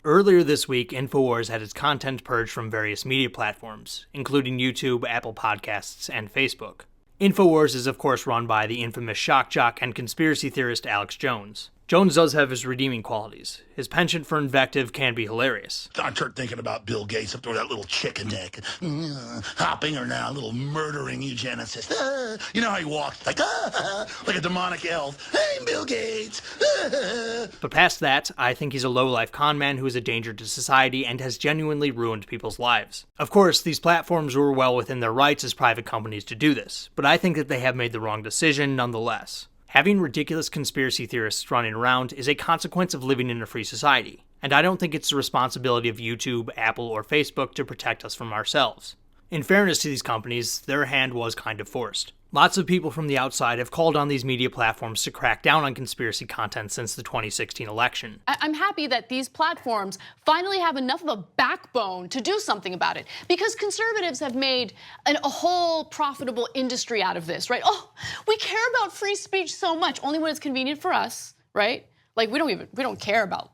Earlier this week, InfoWars had its content purged from various media platforms, including YouTube, Apple Podcasts, and Facebook. InfoWars is of course run by the infamous shock jock and conspiracy theorist Alex Jones. Jones does have his redeeming qualities. His penchant for invective can be hilarious. I start thinking about Bill Gates up there with that little chicken neck, hopping her now, little murdering eugenicist. You know how he walks, like a demonic elf. Hey, Bill Gates. But past that, I think he's a low-life con man who is a danger to society and has genuinely ruined people's lives. Of course, these platforms were well within their rights as private companies to do this, but I think that they have made the wrong decision nonetheless. Having ridiculous conspiracy theorists running around is a consequence of living in a free society, and I don't think it's the responsibility of YouTube, Apple, or Facebook to protect us from ourselves. In fairness to these companies, their hand was kind of forced. Lots of people from the outside have called on these media platforms to crack down on conspiracy content since the 2016 election. I'm happy that these platforms finally have enough of a backbone to do something about it, because conservatives have made a whole profitable industry out of this, right? Oh, we care about free speech so much, only when it's convenient for us, right? Like we don't care about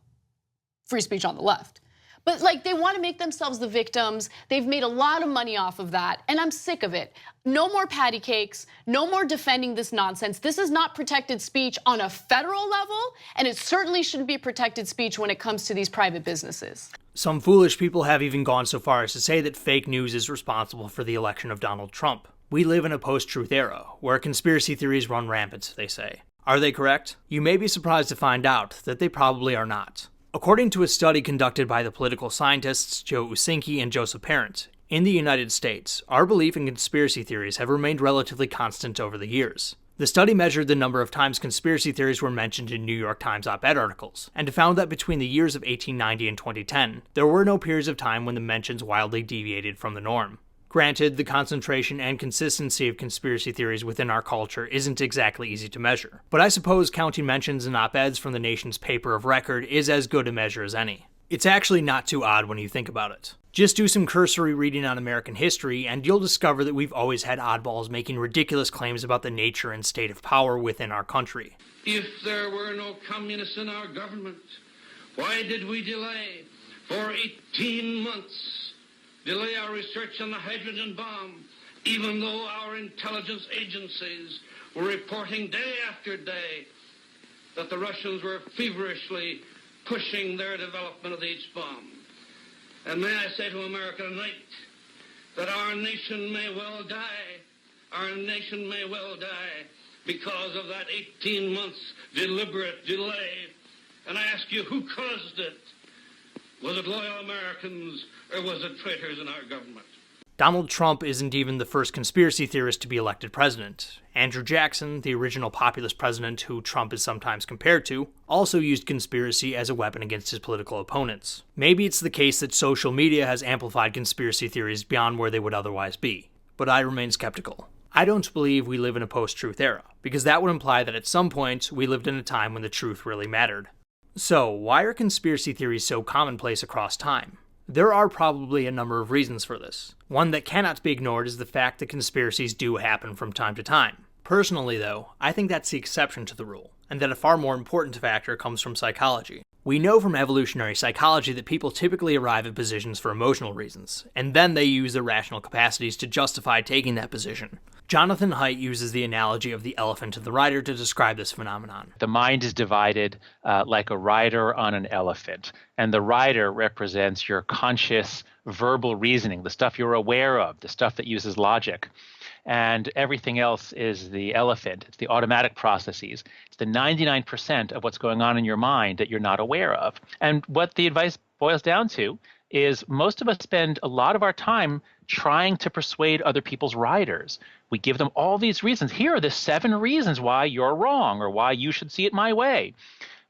free speech on the left. But like they want to make themselves the victims. They've made a lot of money off of that, and I'm sick of it. No more patty cakes, no more defending this nonsense. This is not protected speech on a federal level, and it certainly shouldn't be protected speech when it comes to these private businesses. Some foolish people have even gone so far as to say that fake news is responsible for the election of Donald Trump. We live in a post-truth era, where conspiracy theories run rampant, they say. Are they correct? You may be surprised to find out that they probably are not. According to a study conducted by the political scientists Joe Usinki and Joseph Parent, in the United States, our belief in conspiracy theories have remained relatively constant over the years. The study measured the number of times conspiracy theories were mentioned in New York Times op-ed articles, and found that between the years of 1890 and 2010, there were no periods of time when the mentions wildly deviated from the norm. Granted, the concentration and consistency of conspiracy theories within our culture isn't exactly easy to measure, but I suppose counting mentions and op-eds from the nation's paper of record is as good a measure as any. It's actually not too odd when you think about it. Just do some cursory reading on American history, and you'll discover that we've always had oddballs making ridiculous claims about the nature and state of power within our country. If there were no communists in our government, why did we delay for 18 months? Delay our research on the hydrogen bomb, even though our intelligence agencies were reporting day after day that the Russians were feverishly pushing their development of the H-bomb. And may I say to America tonight that our nation may well die. Our nation may well die because of that 18 months deliberate delay. And I ask you, who caused it? Was it loyal Americans, or was it traitors in our government? Donald Trump isn't even the first conspiracy theorist to be elected president. Andrew Jackson, the original populist president who Trump is sometimes compared to, also used conspiracy as a weapon against his political opponents. Maybe it's the case that social media has amplified conspiracy theories beyond where they would otherwise be, but I remain skeptical. I don't believe we live in a post-truth era, because that would imply that at some point we lived in a time when the truth really mattered. So, why are conspiracy theories so commonplace across time? There are probably a number of reasons for this. One that cannot be ignored is the fact that conspiracies do happen from time to time. Personally, though, I think that's the exception to the rule, and that a far more important factor comes from psychology. We know from evolutionary psychology that people typically arrive at positions for emotional reasons, and then they use their rational capacities to justify taking that position. Jonathan Haidt uses the analogy of the elephant and the rider to describe this phenomenon. The mind is divided like a rider on an elephant, and the rider represents your conscious verbal reasoning, the stuff you're aware of, the stuff that uses logic. And everything else is the elephant. It's the automatic processes. It's the 99% of what's going on in your mind that you're not aware of. And what the advice boils down to is most of us spend a lot of our time trying to persuade other people's riders. We give them all these reasons. Here are the 7 reasons why you're wrong or why you should see it my way.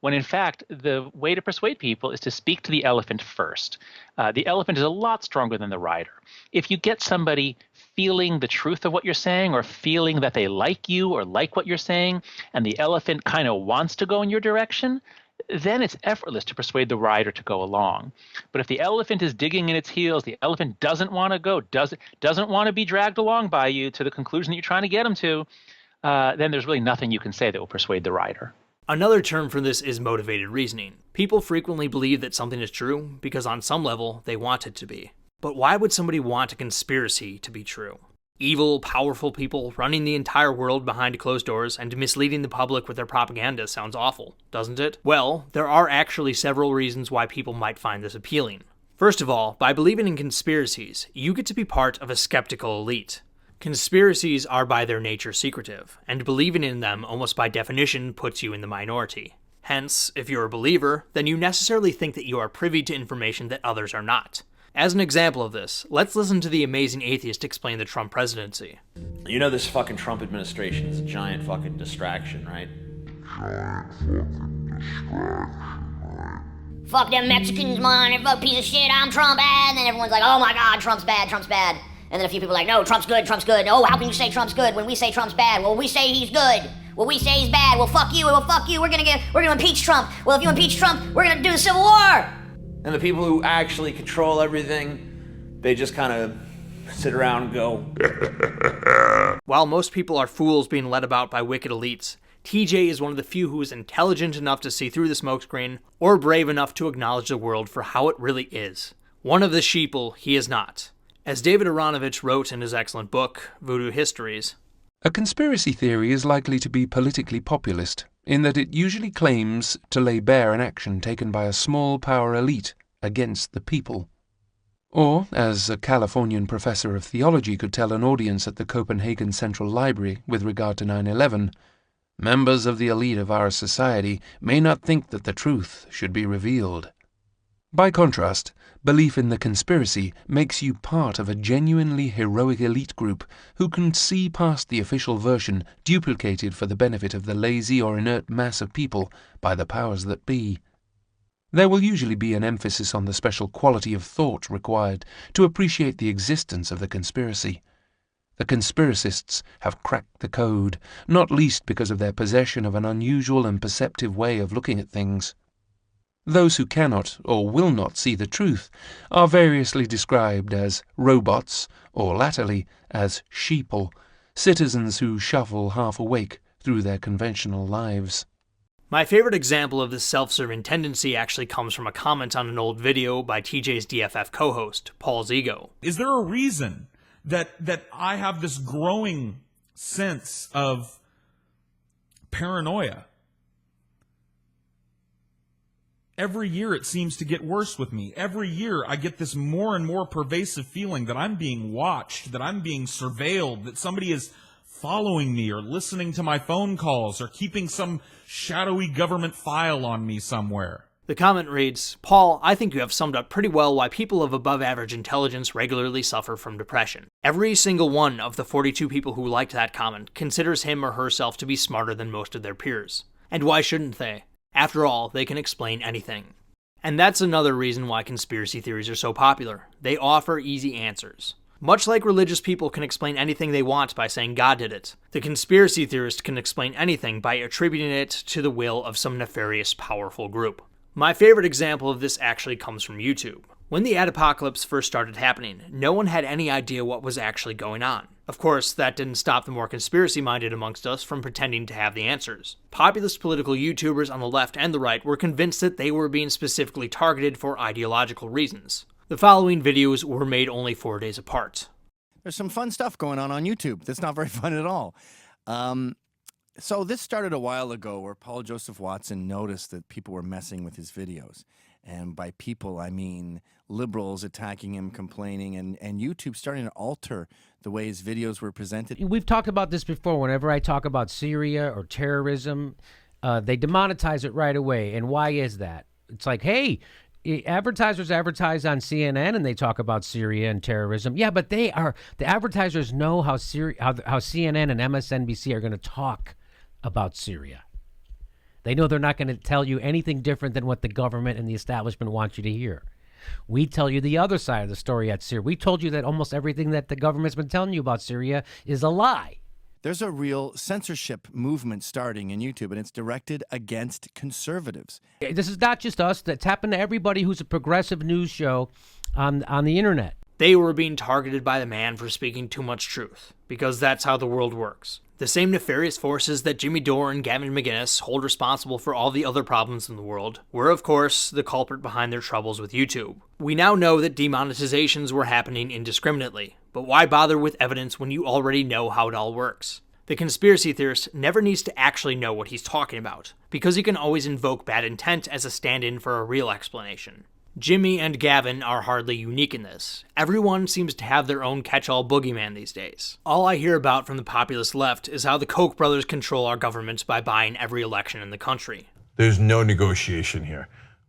When in fact, the way to persuade people is to speak to the elephant first. The elephant is a lot stronger than the rider. If you get somebody feeling the truth of what you're saying or feeling that they like you or like what you're saying, and the elephant kind of wants to go in your direction, then it's effortless to persuade the rider to go along. But if the elephant is digging in its heels, the elephant doesn't want to go, doesn't want to be dragged along by you to the conclusion that you're trying to get him to, then there's really nothing you can say that will persuade the rider. Another term for this is motivated reasoning. People frequently believe that something is true because on some level they want it to be. But why would somebody want a conspiracy to be true? Evil, powerful people running the entire world behind closed doors and misleading the public with their propaganda sounds awful, doesn't it? Well, there are actually several reasons why people might find this appealing. First of all, by believing in conspiracies, you get to be part of a skeptical elite. Conspiracies are by their nature secretive, and believing in them almost by definition puts you in the minority. Hence, if you're a believer, then you necessarily think that you are privy to information that others are not. As an example of this, let's listen to the amazing atheist explain the Trump presidency. You know this fucking Trump administration is a giant fucking distraction, right? Fuck them Mexicans, man, they're a piece of shit, I'm Trump, and then everyone's like, oh my god, Trump's bad, Trump's bad. And then a few people are like, no, Trump's good, Trump's good. Oh, how can you say Trump's good when we say Trump's bad? Well, we say he's good. Well, we say he's bad. Well, fuck you, we're gonna impeach Trump. Well, if you impeach Trump, we're gonna do the Civil War. And the people who actually control everything, they just kind of sit around and go. While most people are fools being led about by wicked elites, TJ is one of the few who is intelligent enough to see through the smokescreen, or brave enough to acknowledge the world for how it really is. One of the sheeple he is not. As David Aronovich wrote in his excellent book, Voodoo Histories, a conspiracy theory is likely to be politically populist, in that it usually claims to lay bare an action taken by a small power elite against the people. Or, as a Californian professor of theology could tell an audience at the Copenhagen Central Library with regard to 9/11, members of the elite of our society may not think that the truth should be revealed. By contrast, belief in the conspiracy makes you part of a genuinely heroic elite group who can see past the official version duplicated for the benefit of the lazy or inert mass of people by the powers that be. There will usually be an emphasis on the special quality of thought required to appreciate the existence of the conspiracy. The conspiracists have cracked the code, not least because of their possession of an unusual and perceptive way of looking at things. Those who cannot or will not see the truth are variously described as robots, or latterly as sheeple, citizens who shuffle half awake through their conventional lives. My favorite example of this self-serving tendency actually comes from a comment on an old video by TJ's DFF co-host, Paul's Ego. Is there a reason that I have this growing sense of paranoia? Every year it seems to get worse with me. Every year I get this more and more pervasive feeling that I'm being watched, that I'm being surveilled, that somebody is following me or listening to my phone calls or keeping some shadowy government file on me somewhere. The comment reads, Paul, I think you have summed up pretty well why people of above average intelligence regularly suffer from depression. Every single one of the 42 people who liked that comment considers him or herself to be smarter than most of their peers. And why shouldn't they? After all, they can explain anything. And that's another reason why conspiracy theories are so popular. They offer easy answers. Much like religious people can explain anything they want by saying God did it, the conspiracy theorist can explain anything by attributing it to the will of some nefarious, powerful group. My favorite example of this actually comes from YouTube. When the adpocalypse first started happening, no one had any idea what was actually going on. Of course, that didn't stop the more conspiracy-minded amongst us from pretending to have the answers. Populist political YouTubers on the left and the right were convinced that they were being specifically targeted for ideological reasons. The following videos were made only 4 days apart. There's some fun stuff going on YouTube that's not very fun at all. So this started a while ago where Paul Joseph Watson noticed that people were messing with his videos. And by people, I mean liberals attacking him, complaining, and YouTube starting to alter the way his videos were presented. We've talked about this before. Whenever I talk about Syria or terrorism, they demonetize it right away. And why is that? It's like, hey, advertisers advertise on CNN and they talk about Syria and terrorism. Yeah, but the advertisers know how CNN and MSNBC are going to talk about Syria. They know they're not going to tell you anything different than what the government and the establishment want you to hear. We tell you the other side of the story at Syria. We told you that almost everything that the government's been telling you about Syria is a lie. There's a real censorship movement starting in YouTube, and it's directed against conservatives. This is not just us. That's happened to everybody who's a progressive news show on the internet. They were being targeted by the man for speaking too much truth, because that's how the world works. The same nefarious forces that Jimmy Dore and Gavin McInnes hold responsible for all the other problems in the world were, of course, the culprit behind their troubles with YouTube. We now know that demonetizations were happening indiscriminately, but why bother with evidence when you already know how it all works? The conspiracy theorist never needs to actually know what he's talking about, because he can always invoke bad intent as a stand-in for a real explanation. Jimmy and Gavin are hardly unique in this. Everyone seems to have their own catch-all boogeyman these days. All I hear about from the populist left is how the Koch brothers control our governments by buying every election in the country. There's no negotiation here.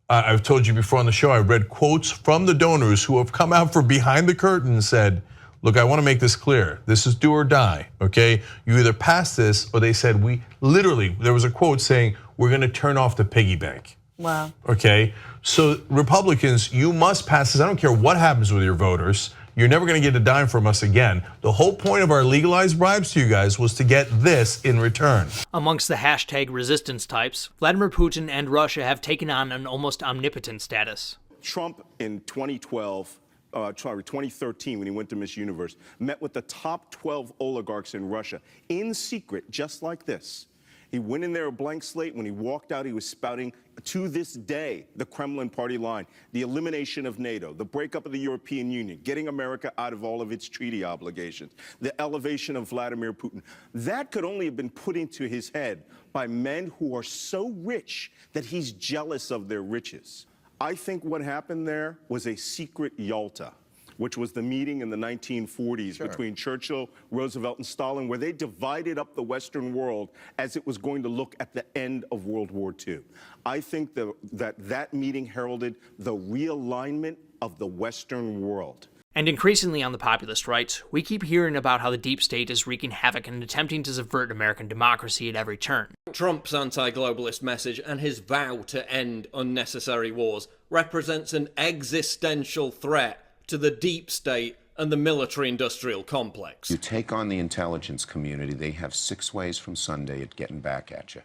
I've told you before on the show, I read quotes from the donors who have come out from behind the curtain and said, look, I want to make this clear. This is do or die, okay? You either pass this, or they said, there was a quote saying, we're gonna turn off the piggy bank. Wow. Okay, so Republicans, you must pass this. I don't care what happens with your voters. You're never gonna get a dime from us again. The whole point of our legalized bribes to you guys was to get this in return. Amongst the hashtag resistance types, Vladimir Putin and Russia have taken on an almost omnipotent status. Trump in 2013, when he went to Miss Universe, met with the top 12 oligarchs in Russia in secret, just like this. He went in there a blank slate. When he walked out, he was spouting, to this day, the Kremlin party line, the elimination of NATO, the breakup of the European Union, getting America out of all of its treaty obligations, the elevation of Vladimir Putin. That could only have been put into his head by men who are so rich that he's jealous of their riches. I think what happened there was a secret Yalta, which was the meeting in the 1940s between Churchill, Roosevelt, and Stalin, where they divided up the Western world as it was going to look at the end of World War II. I think that meeting heralded the realignment of the Western world. And increasingly on the populist right, we keep hearing about how the deep state is wreaking havoc and attempting to subvert American democracy at every turn. Trump's anti-globalist message and his vow to end unnecessary wars represents an existential threat to the deep state and the military-industrial complex. You take on the intelligence community, they have 6 ways from Sunday at getting back at you.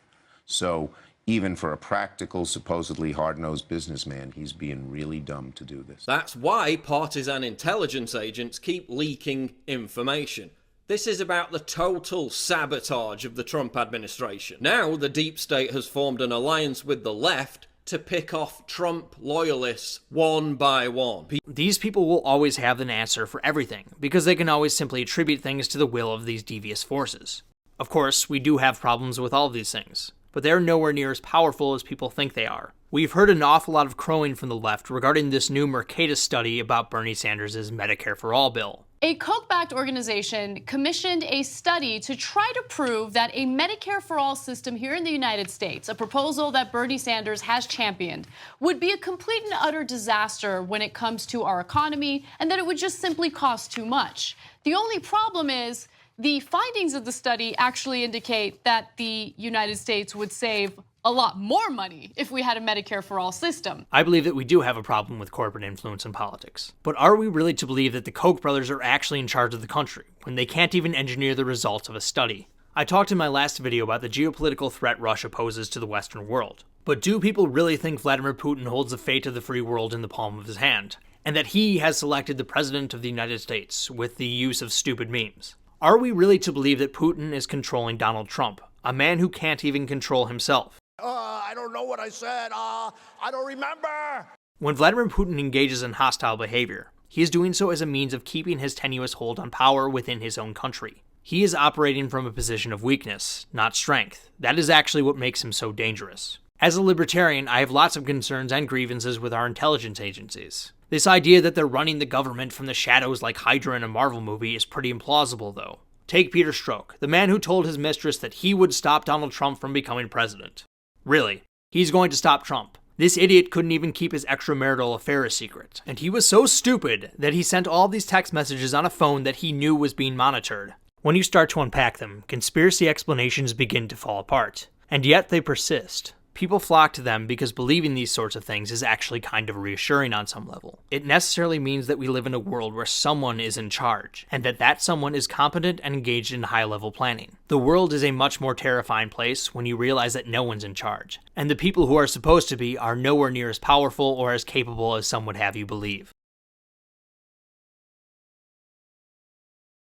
So even for a practical, supposedly hard-nosed businessman, he's being really dumb to do this. That's why partisan intelligence agents keep leaking information. This is about the total sabotage of the Trump administration. Now the deep state has formed an alliance with the left to pick off Trump loyalists one by one. These people will always have an answer for everything, because they can always simply attribute things to the will of these devious forces. Of course, we do have problems with all of these things, but they're nowhere near as powerful as people think they are. We've heard an awful lot of crowing from the left regarding this new Mercatus study about Bernie Sanders' Medicare for All bill. A Koch-backed organization commissioned a study to try to prove that a Medicare for All system here in the United States, a proposal that Bernie Sanders has championed, would be a complete and utter disaster when it comes to our economy, and that it would just simply cost too much. The only problem is the findings of the study actually indicate that the United States would save a lot more money if we had a Medicare for All system. I believe that we do have a problem with corporate influence in politics. But are we really to believe that the Koch brothers are actually in charge of the country, when they can't even engineer the results of a study? I talked in my last video about the geopolitical threat Russia poses to the Western world. But do people really think Vladimir Putin holds the fate of the free world in the palm of his hand? And that he has selected the President of the United States with the use of stupid memes? Are we really to believe that Putin is controlling Donald Trump, a man who can't even control himself? I don't know what I said. I don't remember. When Vladimir Putin engages in hostile behavior, he is doing so as a means of keeping his tenuous hold on power within his own country. He is operating from a position of weakness, not strength. That is actually what makes him so dangerous. As a libertarian, I have lots of concerns and grievances with our intelligence agencies. This idea that they're running the government from the shadows like Hydra in a Marvel movie is pretty implausible, though. Take Peter Strzok, the man who told his mistress that he would stop Donald Trump from becoming president. Really, he's going to stop Trump. This idiot couldn't even keep his extramarital affair a secret, and he was so stupid that he sent all these text messages on a phone that he knew was being monitored. When you start to unpack them, conspiracy explanations begin to fall apart, and yet they persist. People flock to them because believing these sorts of things is actually kind of reassuring on some level. It necessarily means that we live in a world where someone is in charge, and that someone is competent and engaged in high-level planning. The world is a much more terrifying place when you realize that no one's in charge, and the people who are supposed to be are nowhere near as powerful or as capable as some would have you believe.